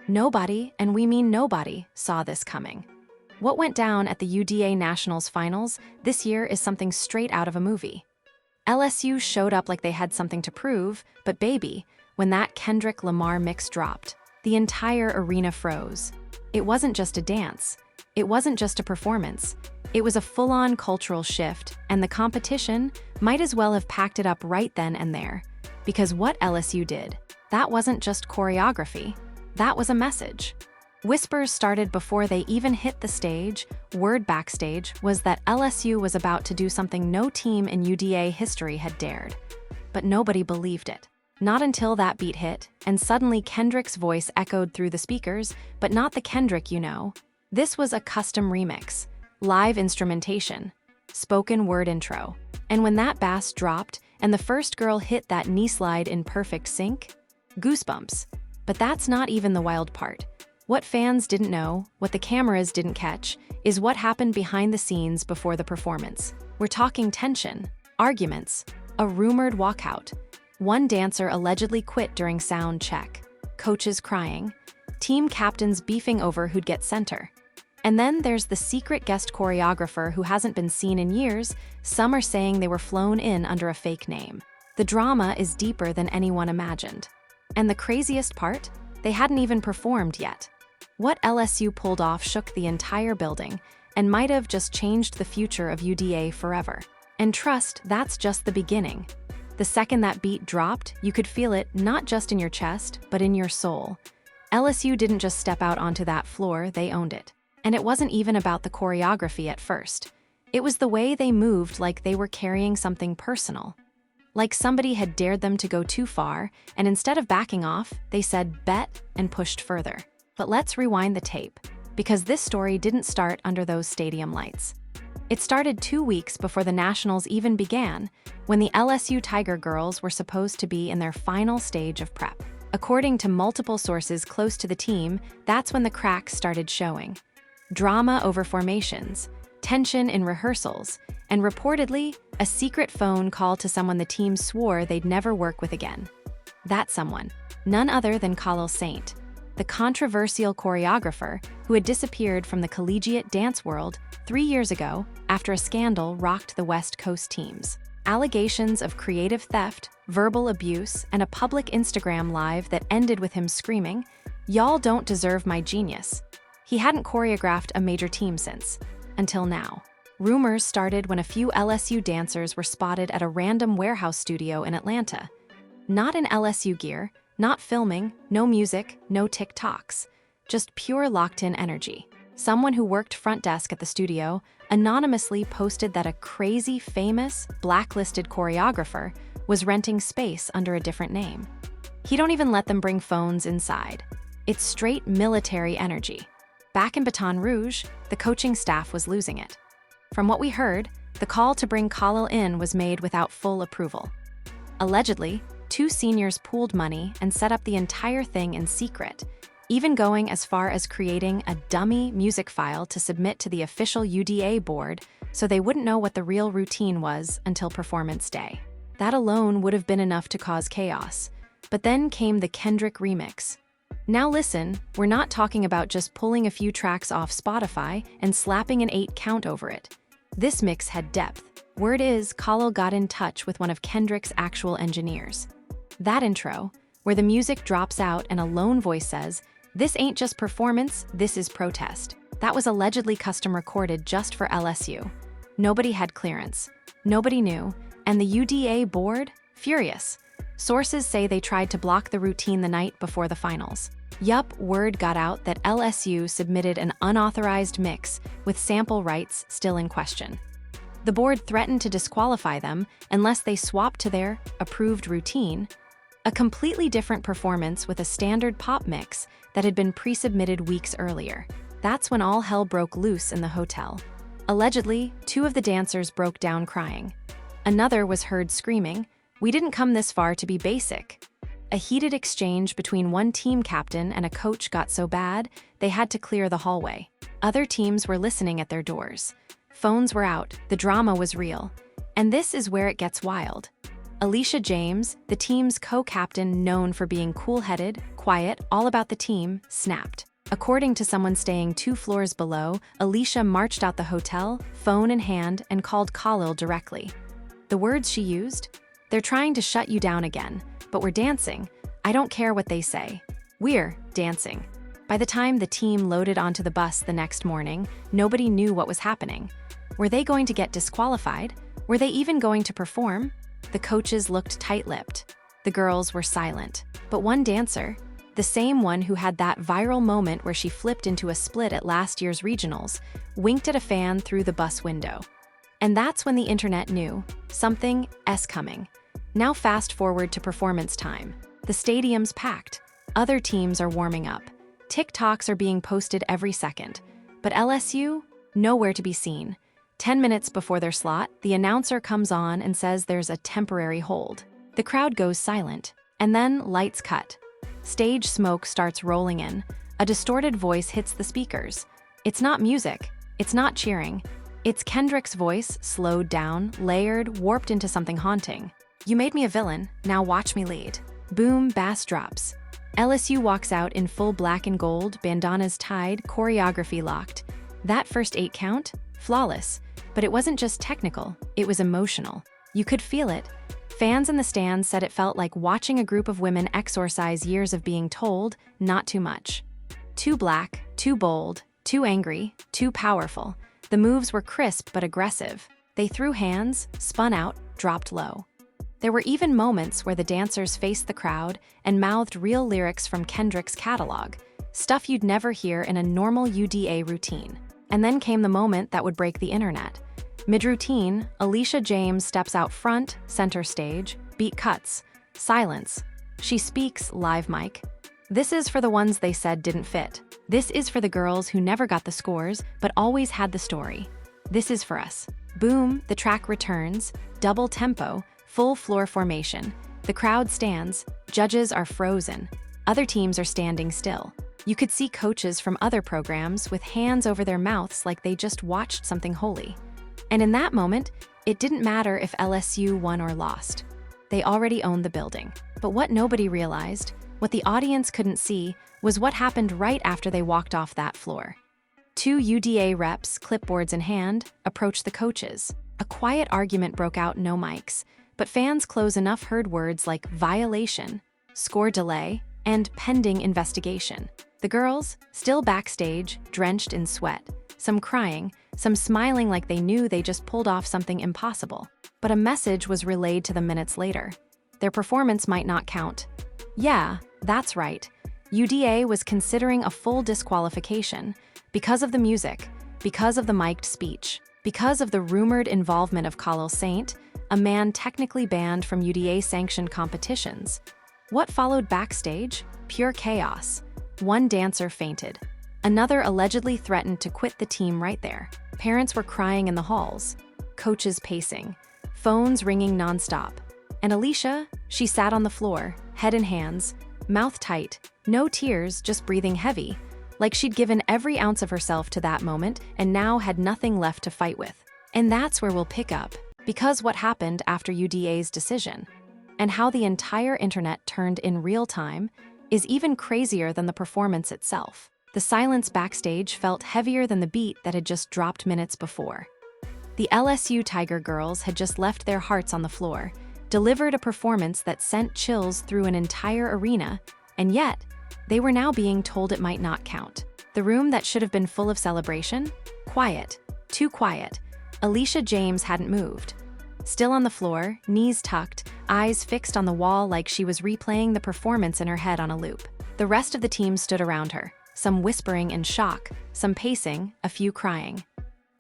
Nobody, and we mean nobody, saw this coming. What went down at the UDA Nationals finals this year is something straight out of a movie. LSU showed up like they had something to prove, but baby, when that Kendrick Lamar mix dropped, the entire arena froze. It wasn't just a dance. It wasn't just a performance. It was a full-on cultural shift, and the competition might as well have packed it up right then and there. Because what LSU did, that wasn't just choreography, that was a message. Whispers started before they even hit the stage. Word backstage was that LSU was about to do something no team in UDA history had dared. But nobody believed it. Not until that beat hit, and suddenly Kendrick's voice echoed through the speakers, but not the Kendrick you know. This was a custom remix, live instrumentation, spoken word intro. And when that bass dropped, and the first girl hit that knee slide in perfect sync, goosebumps. But that's not even the wild part. What fans didn't know, what the cameras didn't catch, is what happened behind the scenes before the performance. We're talking tension, arguments, a rumored walkout. One dancer allegedly quit during sound check, coaches crying, team captains beefing over who'd get center. And then there's the secret guest choreographer who hasn't been seen in years. Some are saying they were flown in under a fake name. The drama is deeper than anyone imagined. And the craziest part? They hadn't even performed yet. What LSU pulled off shook the entire building and might have just changed the future of UDA forever. And trust, that's just the beginning. The second that beat dropped, you could feel it not just in your chest, but in your soul. LSU didn't just step out onto that floor, they owned it. And it wasn't even about the choreography at first. It was the way they moved, like they were carrying something personal. Like somebody had dared them to go too far, and instead of backing off, they said bet and pushed further. But let's rewind the tape, because this story didn't start under those stadium lights. It started 2 weeks before the Nationals even began, when the LSU Tiger Girls were supposed to be in their final stage of prep. According to multiple sources close to the team, that's when the cracks started showing. Drama over formations, tension in rehearsals, and reportedly, a secret phone call to someone the team swore they'd never work with again. That someone, none other than Khalil Saint, the controversial choreographer who had disappeared from the collegiate dance world 3 years ago after a scandal rocked the West Coast teams. Allegations of creative theft, verbal abuse, and a public Instagram live that ended with him screaming, "Y'all don't deserve my genius." He hadn't choreographed a major team since, until now. Rumors started when a few LSU dancers were spotted at a random warehouse studio in Atlanta. Not in LSU gear, not filming, no music, no TikToks, just pure locked-in energy. Someone who worked front desk at the studio anonymously posted that a crazy, famous, blacklisted choreographer was renting space under a different name. He don't even let them bring phones inside. It's straight military energy. Back in Baton Rouge, the coaching staff was losing it. From what we heard, the call to bring Khalil in was made without full approval. Allegedly, 2 seniors pooled money and set up the entire thing in secret, even going as far as creating a dummy music file to submit to the official UDA board so they wouldn't know what the real routine was until performance day. That alone would have been enough to cause chaos. But then came the Kendrick remix. Now listen, we're not talking about just pulling a few tracks off Spotify and slapping an 8 count over it. This mix had depth. Word is, Khalil got in touch with one of Kendrick's actual engineers. That intro, where the music drops out and a lone voice says, "This ain't just performance, this is protest," that was allegedly custom recorded just for LSU. Nobody had clearance. Nobody knew. And the UDA board? Furious. Sources say they tried to block the routine the night before the finals. Yup, word got out that LSU submitted an unauthorized mix with sample rights still in question. The board threatened to disqualify them unless they swapped to their approved routine, a completely different performance with a standard pop mix that had been pre-submitted weeks earlier. That's when all hell broke loose in the hotel. Allegedly, 2 of the dancers broke down crying. Another was heard screaming, "We didn't come this far to be basic." A heated exchange between one team captain and a coach got so bad, they had to clear the hallway. Other teams were listening at their doors. Phones were out, the drama was real. And this is where it gets wild. Alicia James, the team's co-captain known for being cool-headed, quiet, all about the team, snapped. According to someone staying 2 floors below, Alicia marched out the hotel, phone in hand, and called Khalil directly. The words she used? "They're trying to shut you down again, but we're dancing. I don't care what they say. We're dancing." By the time the team loaded onto the bus the next morning, nobody knew what was happening. Were they going to get disqualified? Were they even going to perform? The coaches looked tight-lipped. The girls were silent. But one dancer, the same one who had that viral moment where she flipped into a split at last year's regionals, winked at a fan through the bus window. And that's when the internet knew something's coming. Now fast forward to performance time. The stadium's packed. Other teams are warming up. TikToks are being posted every second. But LSU? Nowhere to be seen. 10 minutes before their slot, the announcer comes on and says there's a temporary hold. The crowd goes silent. And then lights cut. Stage smoke starts rolling in. A distorted voice hits the speakers. It's not music. It's not cheering. It's Kendrick's voice, slowed down, layered, warped into something haunting. "You made me a villain, now watch me lead." Boom, bass drops. LSU walks out in full black and gold, bandanas tied, choreography locked. That first 8 count? Flawless. But it wasn't just technical, it was emotional. You could feel it. Fans in the stands said it felt like watching a group of women exorcise years of being told, not too much. Too black, too bold, too angry, too powerful. The moves were crisp but aggressive. They threw hands, spun out, dropped low. There were even moments where the dancers faced the crowd and mouthed real lyrics from Kendrick's catalog, stuff you'd never hear in a normal UDA routine. And then came the moment that would break the internet. Mid-routine, Alicia James steps out front, center stage, beat cuts, silence. She speaks live mic. This is for the ones they said didn't fit. This is for the girls who never got the scores, but always had the story. This is for us. Boom, the track returns, double tempo, full floor formation. The crowd stands, judges are frozen. Other teams are standing still. You could see coaches from other programs with hands over their mouths like they just watched something holy. And in that moment, it didn't matter if LSU won or lost. They already owned the building. But what nobody realized, what the audience couldn't see, was what happened right after they walked off that floor. 2 UDA reps, clipboards in hand, approached the coaches. A quiet argument broke out, no mics, but fans close enough heard words like violation, score delay, and pending investigation. The girls, still backstage, drenched in sweat, some crying, some smiling like they knew they just pulled off something impossible. But a message was relayed to them minutes later. Their performance might not count. Yeah, that's right. UDA was considering a full disqualification because of the music, because of the mic'd speech, because of the rumored involvement of Khalil Saint, a man technically banned from UDA-sanctioned competitions. What followed backstage? Pure chaos. One dancer fainted. Another allegedly threatened to quit the team right there. Parents were crying in the halls. Coaches pacing. Phones ringing nonstop. And Alicia, she sat on the floor, head in hands, mouth tight, no tears, just breathing heavy, like she'd given every ounce of herself to that moment and now had nothing left to fight with. And that's where we'll pick up, because what happened after UDA's decision, and how the entire internet turned in real time, is even crazier than the performance itself. The silence backstage felt heavier than the beat that had just dropped minutes before. The LSU Tiger girls had just left their hearts on the floor, delivered a performance that sent chills through an entire arena, and yet, they were now being told it might not count. The room that should have been full of celebration? Quiet. Too quiet. Alicia James hadn't moved. Still on the floor, knees tucked, eyes fixed on the wall like she was replaying the performance in her head on a loop. The rest of the team stood around her, some whispering in shock, some pacing, a few crying.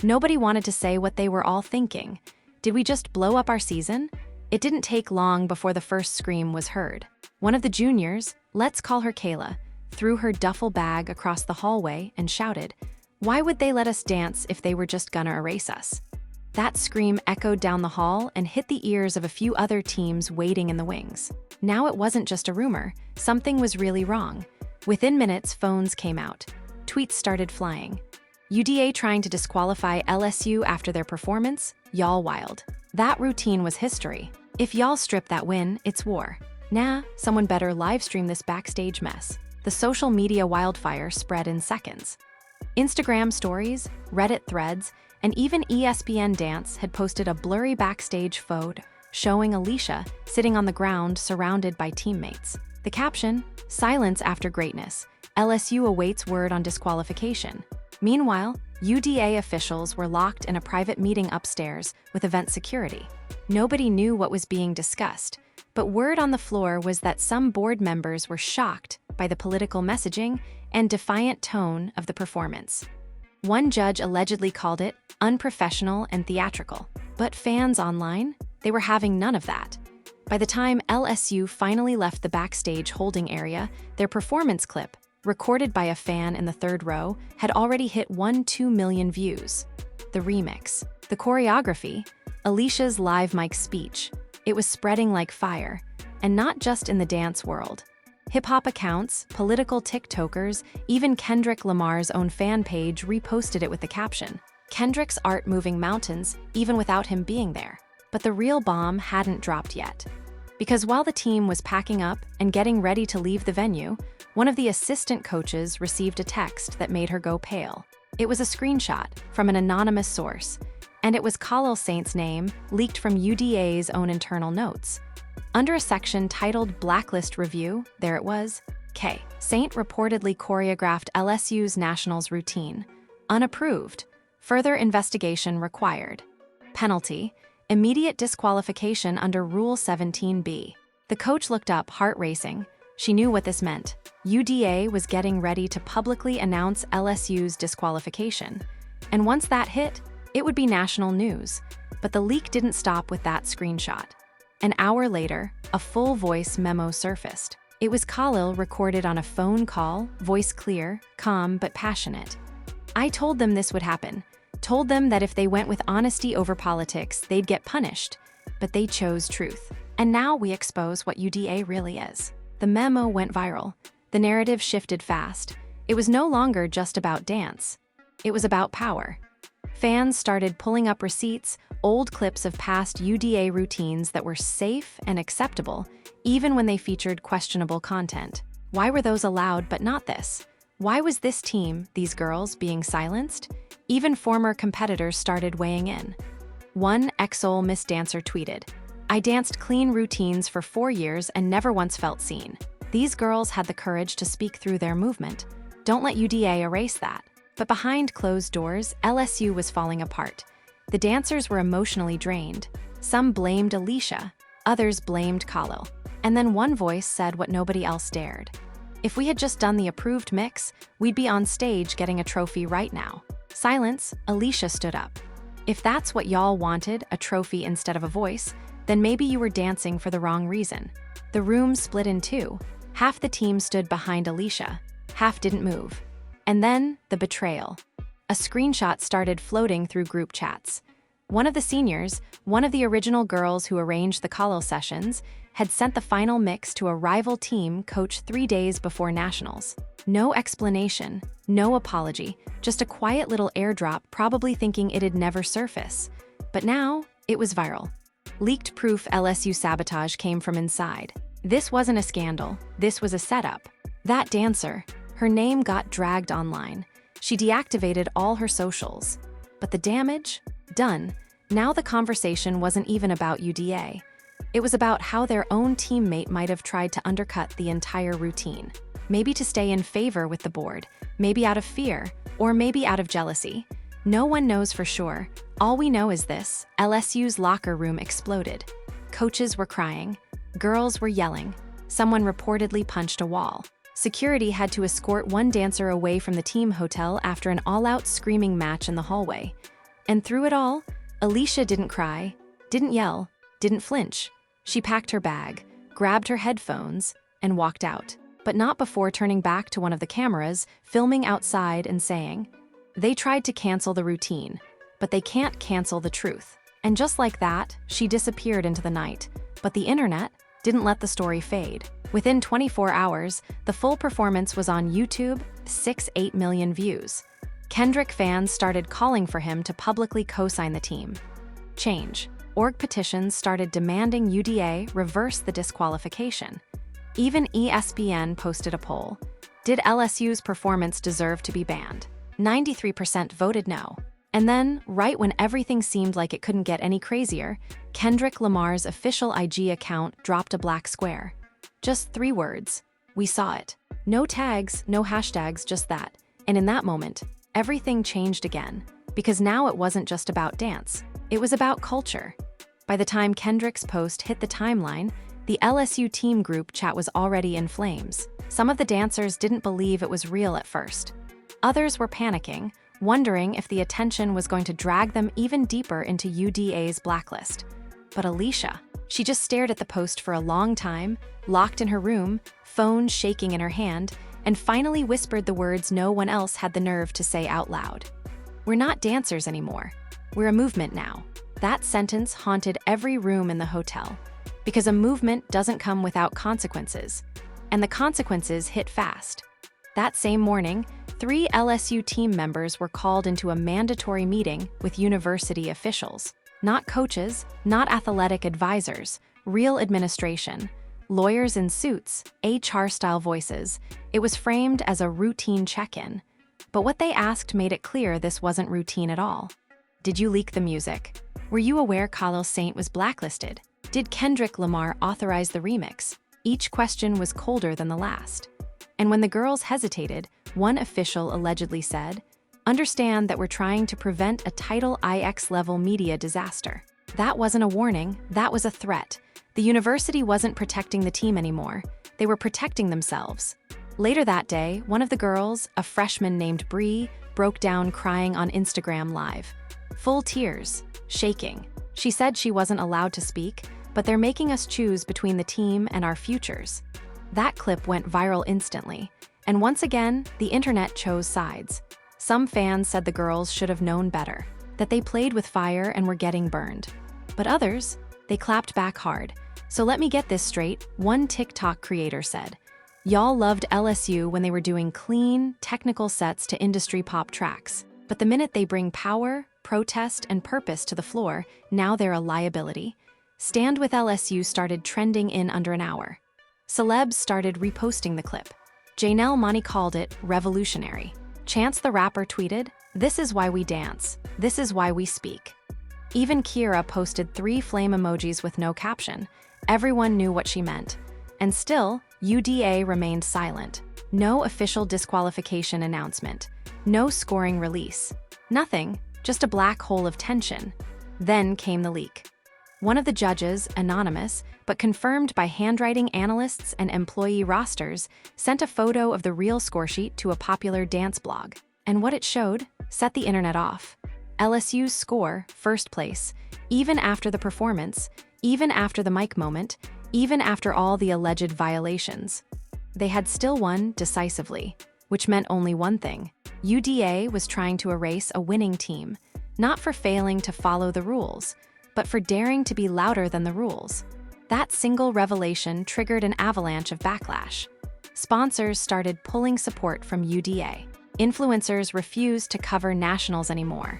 Nobody wanted to say what they were all thinking. Did we just blow up our season? It didn't take long before the first scream was heard. One of the juniors, let's call her Kayla, threw her duffel bag across the hallway and shouted, "Why would they let us dance if they were just gonna erase us?" That scream echoed down the hall and hit the ears of a few other teams waiting in the wings. Now it wasn't just a rumor, something was really wrong. Within minutes, phones came out. Tweets started flying. UDA trying to disqualify LSU after their performance? Y'all wild. That routine was history. If y'all strip that win, it's war. Nah, someone better livestream this backstage mess. The social media wildfire spread in seconds. Instagram stories, Reddit threads, and even ESPN Dance had posted a blurry backstage photo showing Alicia sitting on the ground surrounded by teammates. The caption, "Silence after greatness. LSU awaits word on disqualification." Meanwhile, UDA officials were locked in a private meeting upstairs with event security. Nobody knew what was being discussed, but word on the floor was that some board members were shocked by the political messaging and defiant tone of the performance. One judge allegedly called it unprofessional and theatrical, but fans online, they were having none of that. By the time LSU finally left the backstage holding area, their performance clip, recorded by a fan in the third row, had already hit 1-2 million views. The remix, the choreography, Alicia's live mic speech, it was spreading like fire, and not just in the dance world. Hip-hop accounts, political TikTokers, even Kendrick Lamar's own fan page reposted it with the caption, "Kendrick's art moving mountains, even without him being there." But the real bomb hadn't dropped yet. Because while the team was packing up and getting ready to leave the venue, one of the assistant coaches received a text that made her go pale. It was a screenshot from an anonymous source, and it was Khalil Saint's name leaked from UDA's own internal notes. Under a section titled Blacklist Review, there it was, K. Saint reportedly choreographed LSU's Nationals routine. Unapproved. Further investigation required. Penalty. Immediate disqualification under Rule 17b. The coach looked up, heart racing. She knew what this meant. UDA was getting ready to publicly announce LSU's disqualification. And once that hit, it would be national news. But the leak didn't stop with that screenshot. An hour later, a full voice memo surfaced. It was Khalil recorded on a phone call, voice clear, calm but passionate. "I told them this would happen. Told them that if they went with honesty over politics, they'd get punished. But they chose truth. And now we expose what UDA really is." The memo went viral. The narrative shifted fast. It was no longer just about dance. It was about power. Fans started pulling up receipts, old clips of past UDA routines that were safe and acceptable, even when they featured questionable content. Why were those allowed but not this? Why was this team, these girls, being silenced? Even former competitors started weighing in. One ex-Ole Miss dancer tweeted, "I danced clean routines for 4 years and never once felt seen." These girls had the courage to speak through their movement. Don't let UDA erase that. But behind closed doors, LSU was falling apart. The dancers were emotionally drained. Some blamed Alicia, others blamed Khalil. And then one voice said what nobody else dared. "If we had just done the approved mix, we'd be on stage getting a trophy right now." Silence, Alicia stood up. "If that's what y'all wanted, a trophy instead of a voice, then maybe you were dancing for the wrong reason." The room split in two. Half the team stood behind Alicia, half didn't move. And then, the betrayal. A screenshot started floating through group chats. One of the seniors, one of the original girls who arranged the Khalil sessions, had sent the final mix to a rival team coach 3 days before nationals. No explanation, no apology, just a quiet little airdrop, probably thinking it'd never surface. But now, it was viral. Leaked proof LSU sabotage came from inside. This wasn't a scandal, this was a setup. That dancer, her name got dragged online. She deactivated all her socials. But the damage? Done. Now the conversation wasn't even about UDA. It was about how their own teammate might have tried to undercut the entire routine. Maybe to stay in favor with the board, maybe out of fear, or maybe out of jealousy. No one knows for sure. All we know is this: LSU's locker room exploded. Coaches were crying. Girls were yelling. Someone reportedly punched a wall. Security had to escort one dancer away from the team hotel after an all-out screaming match in the hallway. And through it all, Alicia didn't cry, didn't yell, didn't flinch. She packed her bag, grabbed her headphones, and walked out. But not before turning back to one of the cameras, filming outside and saying, "They tried to cancel the routine, but they can't cancel the truth." And just like that, she disappeared into the night. But the internet didn't let the story fade. Within 24 hours, the full performance was on YouTube, 6-8 million views. Kendrick fans started calling for him to publicly co-sign the team. Change. org petitions started demanding UDA reverse the disqualification. Even ESPN posted a poll. Did LSU's performance deserve to be banned? 93% voted no. And then, right when everything seemed like it couldn't get any crazier, Kendrick Lamar's official IG account dropped a black square. Just 3 words. We saw it. No tags, no hashtags, just that. And in that moment, everything changed again. Because now it wasn't just about dance. It was about culture. By the time Kendrick's post hit the timeline, the LSU team group chat was already in flames. Some of the dancers didn't believe it was real at first. Others were panicking, wondering if the attention was going to drag them even deeper into UDA's blacklist. But Alicia, she just stared at the post for a long time, locked in her room, phone shaking in her hand, and finally whispered the words no one else had the nerve to say out loud. We're not dancers anymore. We're a movement now. That sentence haunted every room in the hotel. Because a movement doesn't come without consequences. And the consequences hit fast. That same morning, 3 LSU team members were called into a mandatory meeting with university officials. Not coaches, not athletic advisors, real administration, lawyers in suits, HR-style voices. It was framed as a routine check-in. But what they asked made it clear this wasn't routine at all. Did you leak the music? Were you aware Khalil Saint was blacklisted? Did Kendrick Lamar authorize the remix? Each question was colder than the last. And when the girls hesitated, one official allegedly said, "Understand that we're trying to prevent a Title IX-level media disaster." That wasn't a warning, that was a threat. The university wasn't protecting the team anymore. They were protecting themselves. Later that day, one of the girls, a freshman named Bree, broke down crying on Instagram Live. Full tears, shaking. She said she wasn't allowed to speak, but they're making us choose between the team and our futures. That clip went viral instantly, and once again, the internet chose sides. Some fans said the girls should have known better, that they played with fire and were getting burned. But others, they clapped back hard. So let me get this straight, one TikTok creator said, "Y'all loved LSU when they were doing clean, technical sets to industry pop tracks. But the minute they bring power, protest, and purpose to the floor, now they're a liability." Stand with LSU started trending in under an hour. Celebs started reposting the clip. Janelle Monáe called it revolutionary. Chance the Rapper tweeted, "This is why we dance. This is why we speak." Even Kira posted 3 flame emojis with no caption. Everyone knew what she meant. And still, UDA remained silent. No official disqualification announcement. No scoring release. Nothing, just a black hole of tension. Then came the leak. One of the judges, anonymous, but confirmed by handwriting analysts and employee rosters, sent a photo of the real scoresheet to a popular dance blog. And what it showed set the internet off. LSU's score, first place, even after the performance, even after the mic moment, even after all the alleged violations. They had still won decisively, which meant only one thing. UDA was trying to erase a winning team, not for failing to follow the rules, but for daring to be louder than the rules. That single revelation triggered an avalanche of backlash. Sponsors started pulling support from UDA. Influencers refused to cover nationals anymore.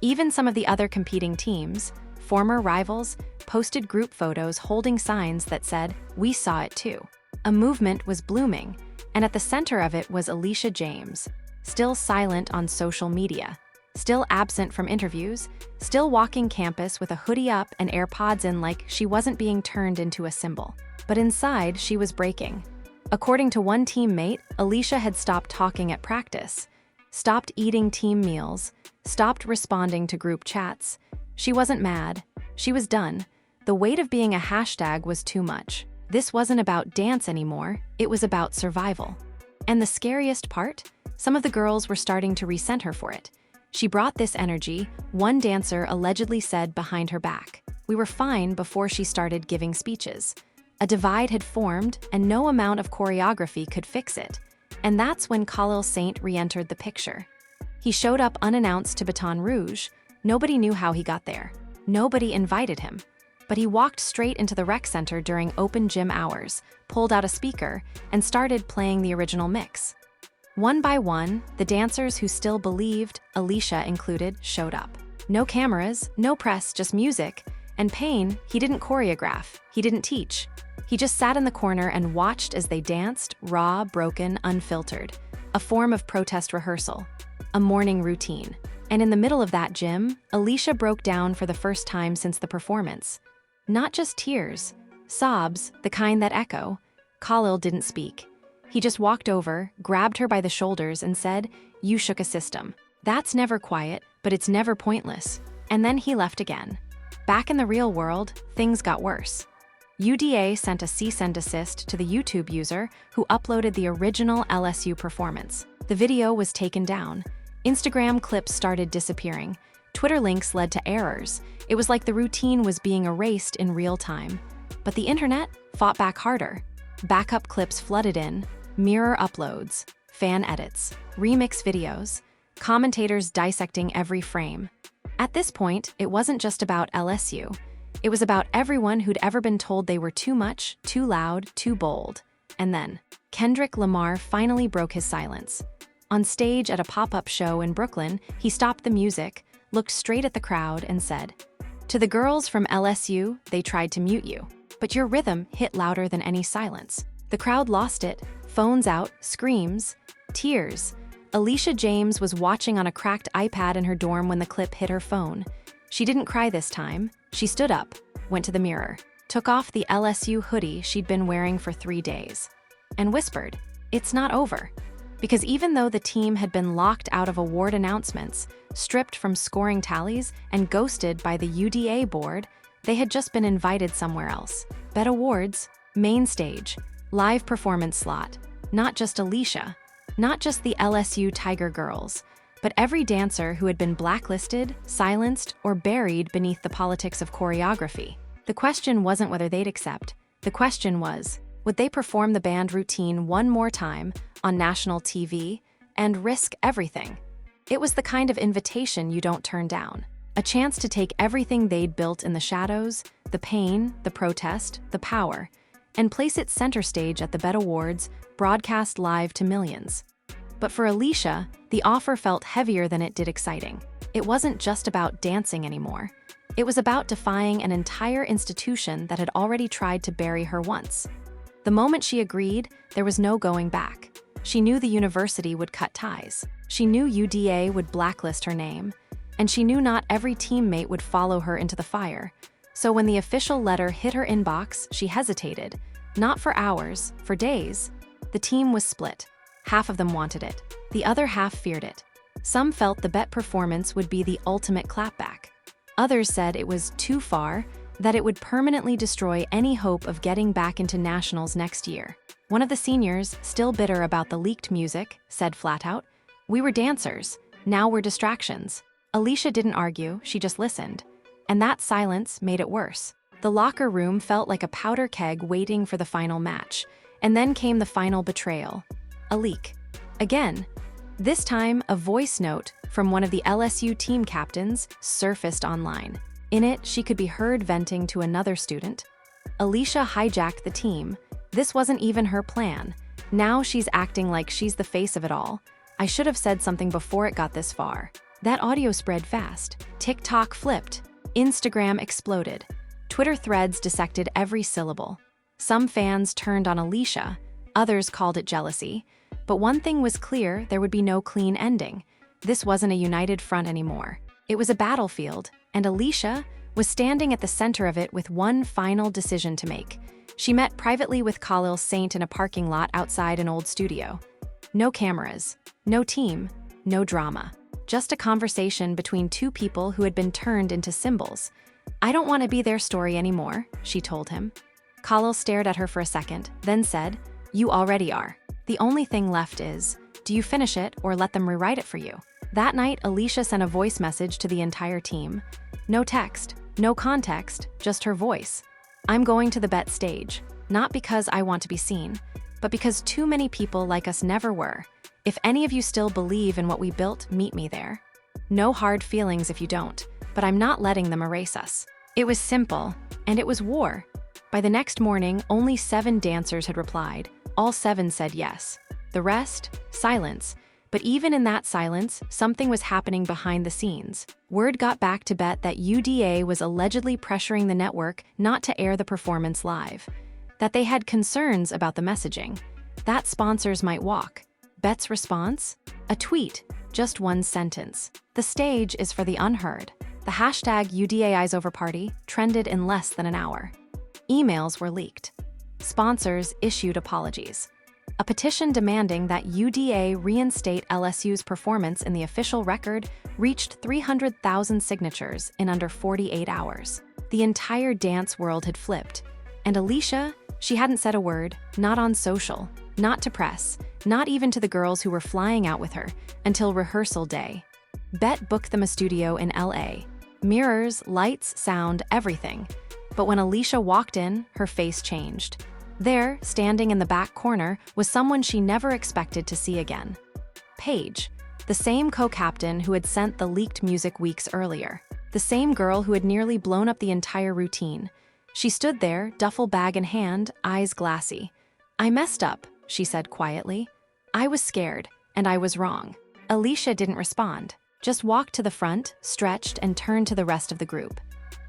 Even some of the other competing teams, former rivals, posted group photos holding signs that said, "We saw it too." A movement was blooming, and at the center of it was Alicia James, still silent on social media, still absent from interviews, still walking campus with a hoodie up and AirPods in like she wasn't being turned into a symbol. But inside, she was breaking. According to one teammate, Alicia had stopped talking at practice, stopped eating team meals, stopped responding to group chats. She wasn't mad. She was done. The weight of being a hashtag was too much. This wasn't about dance anymore, it was about survival. And the scariest part? Some of the girls were starting to resent her for it. She brought this energy, one dancer allegedly said behind her back. "We were fine before she started giving speeches." A divide had formed, and no amount of choreography could fix it. And that's when Khalil Saint re-entered the picture. He showed up unannounced to Baton Rouge. Nobody knew how he got there. Nobody invited him. But he walked straight into the rec center during open gym hours, pulled out a speaker, and started playing the original mix. One by one, the dancers who still believed, Alicia included, showed up. No cameras, no press, just music, And Payne, he didn't choreograph, he didn't teach. He just sat in the corner and watched as they danced, raw, broken, unfiltered. A form of protest rehearsal. A morning routine. And in the middle of that gym, Alicia broke down for the first time since the performance. Not just tears. Sobs, the kind that echo. Khalil didn't speak. He just walked over, grabbed her by the shoulders and said, "You shook a system. That's never quiet, but it's never pointless." And then he left again. Back in the real world, things got worse. UDA sent a cease and desist to the YouTube user who uploaded the original LSU performance. The video was taken down. Instagram clips started disappearing. Twitter links led to errors. It was like the routine was being erased in real time. But the internet fought back harder. Backup clips flooded in, mirror uploads, fan edits, remix videos, commentators dissecting every frame. At this point, it wasn't just about LSU. It was about everyone who'd ever been told they were too much, too loud, too bold. And then, Kendrick Lamar finally broke his silence. On stage at a pop-up show in Brooklyn, he stopped the music, looked straight at the crowd, and said, "To the girls from LSU, they tried to mute you. But your rhythm hit louder than any silence." The crowd lost it, phones out, screams, tears. Alicia James was watching on a cracked iPad in her dorm when the clip hit her phone. She didn't cry this time. She stood up, went to the mirror, took off the LSU hoodie she'd been wearing for 3 days, and whispered, "It's not over." Because even though the team had been locked out of award announcements, stripped from scoring tallies, and ghosted by the UDA board, they had just been invited somewhere else. Bet Awards, main stage, live performance slot. Not just Alicia, not just the LSU Tiger Girls, but every dancer who had been blacklisted, silenced, or buried beneath the politics of choreography. The question wasn't whether they'd accept. The question was, would they perform the band routine one more time on national TV and risk everything? It was the kind of invitation you don't turn down. A chance to take everything they'd built in the shadows, the pain, the protest, the power, and place it center stage at the Bet Awards, broadcast live to millions. But for Alicia, the offer felt heavier than it did exciting. It wasn't just about dancing anymore. It was about defying an entire institution that had already tried to bury her once. The moment she agreed, there was no going back. She knew the university would cut ties. She knew UDA would blacklist her name. And she knew not every teammate would follow her into the fire. So when the official letter hit her inbox, she hesitated. Not for hours, for days. The team was split. Half of them wanted it. The other half feared it. Some felt the Bet performance would be the ultimate clapback. Others said it was too far, that it would permanently destroy any hope of getting back into nationals next year. One of the seniors, still bitter about the leaked music, said flat out, "We were dancers. Now we're distractions." Alicia didn't argue, she just listened. And that silence made it worse. The locker room felt like a powder keg waiting for the final match. And then came the final betrayal. A leak. Again. This time, a voice note from one of the LSU team captains surfaced online. In it, she could be heard venting to another student. Alicia hijacked the team. This wasn't even her plan. Now she's acting like she's the face of it all. "I should have said something before it got this far." That audio spread fast. TikTok flipped. Instagram exploded. Twitter threads dissected every syllable. Some fans turned on Alicia. Others called it jealousy. But one thing was clear, there would be no clean ending. This wasn't a united front anymore. It was a battlefield, and Alicia was standing at the center of it with one final decision to make. She met privately with Khalil Saint in a parking lot outside an old studio. No cameras, no team, no drama. Just a conversation between two people who had been turned into symbols. "I don't want to be their story anymore," she told him. Khalil stared at her for a second, then said, "You already are. The only thing left is, do you finish it or let them rewrite it for you?" That night, Alicia sent a voice message to the entire team. No text, no context, just her voice. "I'm going to the Bet stage, not because I want to be seen, but because too many people like us never were. If any of you still believe in what we built, meet me there. No hard feelings if you don't, but I'm not letting them erase us." It was simple, and it was war. By the next morning, only 7 dancers had replied. All 7 said yes. The rest, silence. But even in that silence, something was happening behind the scenes. Word got back to Bet that UDA was allegedly pressuring the network not to air the performance live, that they had concerns about the messaging, that sponsors might walk. Bet's response? A tweet, just one sentence. The stage is for the unheard. The hashtag UDAIsOverParty trended in less than an hour. Emails were leaked. Sponsors issued apologies. A petition demanding that UDA reinstate LSU's performance in the official record reached 300,000 signatures in under 48 hours. The entire dance world had flipped. And Alicia, she hadn't said a word, not on social, not to press, not even to the girls who were flying out with her, until rehearsal day. Bet booked them a studio in LA. Mirrors, lights, sound, everything. But when Alicia walked in, her face changed. There, standing in the back corner, was someone she never expected to see again. Paige, the same co-captain who had sent the leaked music weeks earlier. The same girl who had nearly blown up the entire routine. She stood there, duffel bag in hand, eyes glassy. "I messed up," she said quietly. "I was scared, and I was wrong." Alicia didn't respond, just walked to the front, stretched, and turned to the rest of the group.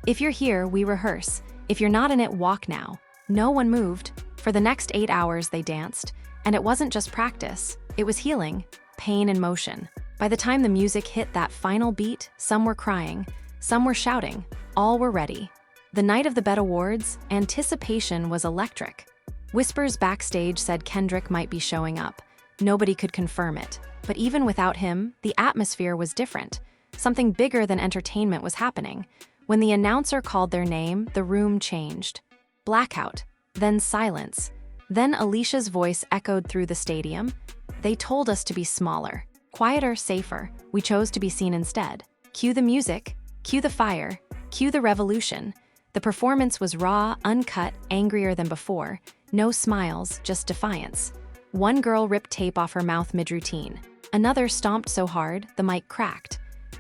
"If you're here, we rehearse. If you're not in it, walk now." No one moved. For the next 8 hours, they danced. And it wasn't just practice. It was healing, pain in motion. By the time the music hit that final beat, some were crying, some were shouting, all were ready. The night of the Bet Awards, anticipation was electric. Whispers backstage said Kendrick might be showing up. Nobody could confirm it. But even without him, the atmosphere was different. Something bigger than entertainment was happening. When the announcer called their name, the room changed. Blackout, then silence. Then Alicia's voice echoed through the stadium. "They told us to be smaller, quieter, safer. We chose to be seen instead. Cue the music, cue the fire, cue the revolution." The performance was raw, uncut, angrier than before. No smiles, just defiance. One girl ripped tape off her mouth mid-routine. Another stomped so hard, the mic cracked.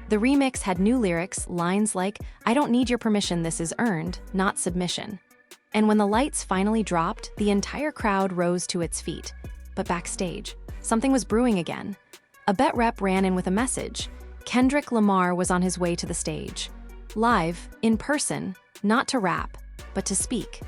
The remix had new lyrics, lines like, "I don't need your permission, this is earned, not submission." And when the lights finally dropped, the entire crowd rose to its feet. But backstage, something was brewing again. A Bet rep ran in with a message. Kendrick Lamar was on his way to the stage. Live, in person, not to rap, but to speak.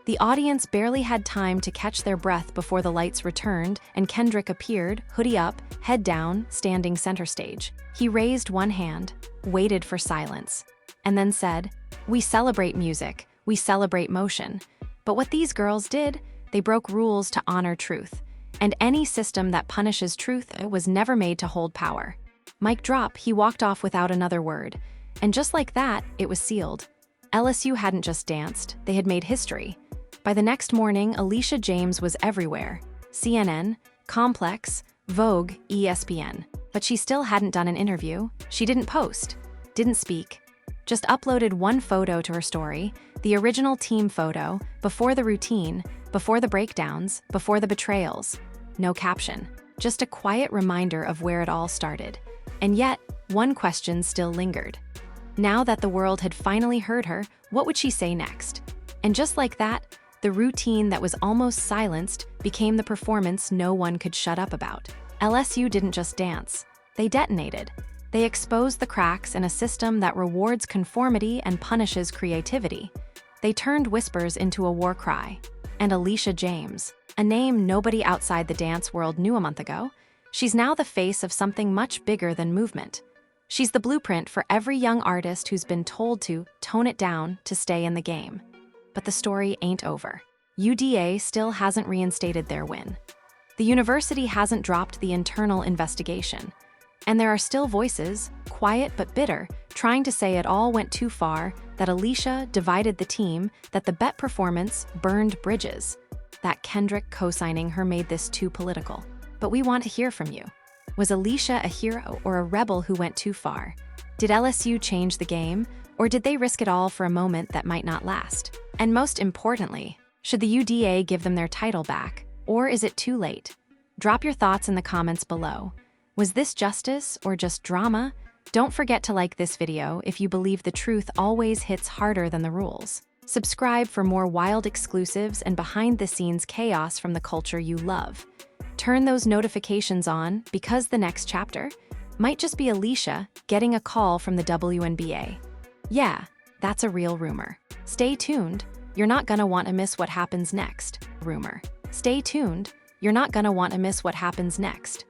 The audience barely had time to catch their breath before the lights returned and Kendrick appeared, hoodie up, head down, standing center stage. He raised one hand, waited for silence, and then said, "We celebrate music. We celebrate motion." But what these girls did, they broke rules to honor truth. And any system that punishes truth was never made to hold power. Mic drop, he walked off without another word. And just like that, it was sealed. LSU hadn't just danced, they had made history. By the next morning, Alicia James was everywhere. CNN, Complex, Vogue, ESPN. But she still hadn't done an interview. She didn't post, didn't speak. Just uploaded one photo to her story, the original team photo, before the routine, before the breakdowns, before the betrayals. No caption, just a quiet reminder of where it all started. And yet, one question still lingered. Now that the world had finally heard her, what would she say next? And just like that, the routine that was almost silenced became the performance no one could shut up about. LSU didn't just dance, they detonated. They exposed the cracks in a system that rewards conformity and punishes creativity. They turned whispers into a war cry. And Alicia James, a name nobody outside the dance world knew a month ago, she's now the face of something much bigger than movement. She's the blueprint for every young artist who's been told to tone it down to stay in the game. But the story ain't over. UDA still hasn't reinstated their win. The university hasn't dropped the internal investigation. And there are still voices, quiet but bitter, trying to say it all went too far, that Alicia divided the team, that the Bet performance burned bridges, that Kendrick co-signing her made this too political. But we want to hear from you. Was Alicia a hero or a rebel who went too far? Did LSU change the game, or did they risk it all for a moment that might not last? And most importantly, should the UDA give them their title back, or is it too late? Drop your thoughts in the comments below. Was this justice or just drama? Don't forget to like this video if you believe the truth always hits harder than the rules. Subscribe for more wild exclusives and behind-the-scenes chaos from the culture you love. Turn those notifications on because the next chapter might just be Alicia getting a call from the WNBA. Yeah, that's a real rumor. Stay tuned. You're not gonna want to miss what happens next. Rumor. Stay tuned. You're not gonna want to miss what happens next.